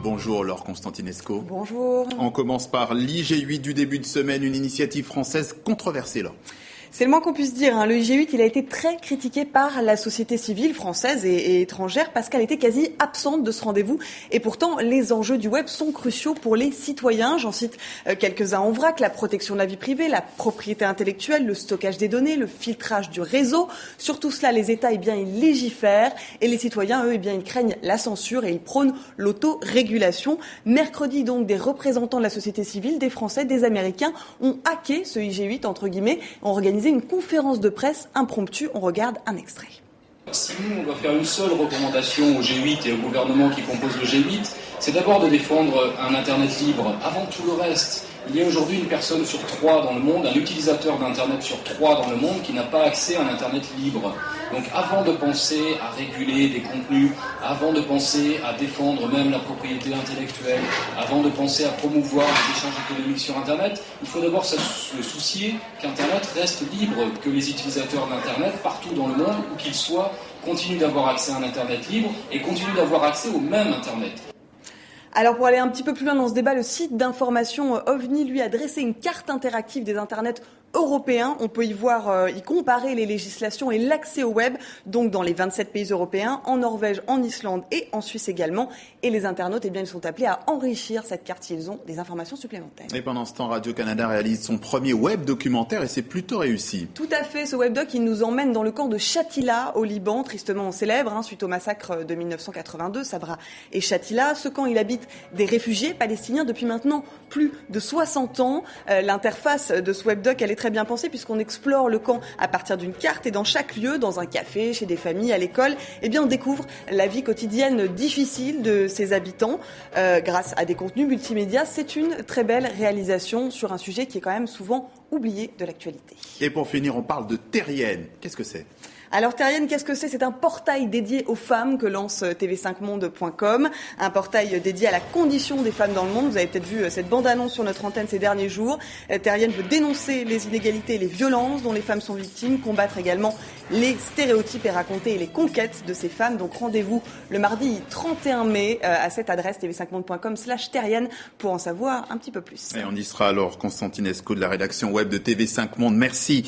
Bonjour Laure Constantinesco. Bonjour. On commence par l'IG8 du début de semaine, une initiative française controversée là. C'est le moins qu'on puisse dire. Le IG8, il a été très critiqué par la société civile française et étrangère parce qu'elle était quasi absente de ce rendez-vous. Et pourtant, les enjeux du web sont cruciaux pour les citoyens. J'en cite quelques-uns en vrac. La protection de la vie privée, la propriété intellectuelle, le stockage des données, le filtrage du réseau. Sur tout cela, les États, ils légifèrent. Et les citoyens, eux, ils craignent la censure et ils prônent l'autorégulation. Mercredi, donc, des représentants de la société civile, des Français, des Américains ont hacké ce IG8, entre guillemets, ont organisé une conférence de presse impromptue. On regarde un extrait. Si nous, on doit faire une seule recommandation au G8 et au gouvernement qui compose le G8, c'est d'abord de défendre un Internet libre avant tout le reste. Il y a aujourd'hui une personne sur 3 dans le monde, un utilisateur d'Internet sur 3 dans le monde qui n'a pas accès à un Internet libre. Donc avant de penser à réguler des contenus, avant de penser à défendre même la propriété intellectuelle, avant de penser à promouvoir les échanges économiques sur Internet, il faut d'abord se soucier qu'Internet reste libre, que les utilisateurs d'Internet, partout dans le monde, où qu'ils soient, continuent d'avoir accès à un Internet libre et continuent d'avoir accès au même Internet. Alors pour aller un petit peu plus loin dans ce débat, le site d'information OVNI, lui, a dressé une carte interactive des internets européens. On peut y voir, y comparer les législations et l'accès au web, donc dans les 27 pays européens, en Norvège, en Islande et en Suisse également. Et les internautes, ils sont appelés à enrichir cette carte si ils ont des informations supplémentaires. Et pendant ce temps, Radio-Canada réalise son premier web documentaire et c'est plutôt réussi. Tout à fait, ce webdoc, il nous emmène dans le camp de Shatila, au Liban, tristement célèbre, suite au massacre de 1982, Sabra et Shatila. Ce camp, il habite des réfugiés palestiniens depuis maintenant plus de 60 ans. L'interface de ce webdoc, elle est très bien pensée puisqu'on explore le camp à partir d'une carte et dans chaque lieu, dans un café, chez des familles, à l'école, on découvre la vie quotidienne difficile de ses habitants grâce à des contenus multimédia. C'est une très belle réalisation sur un sujet qui est quand même souvent oublié de l'actualité. Et pour finir, on parle de Terrienne. Qu'est-ce que c'est ? Alors Terrienne, qu'est-ce que c'est ? C'est un portail dédié aux femmes que lance tv5monde.com, un portail dédié à la condition des femmes dans le monde. Vous avez peut-être vu cette bande-annonce sur notre antenne ces derniers jours. Terrienne veut dénoncer les inégalités et les violences dont les femmes sont victimes, combattre également les stéréotypes et raconter les conquêtes de ces femmes. Donc rendez-vous le mardi 31 mai à cette adresse tv5monde.com/Terrienne pour en savoir un petit peu plus. Et on y sera alors, Constantinesco de la rédaction web de TV5 Monde. Merci.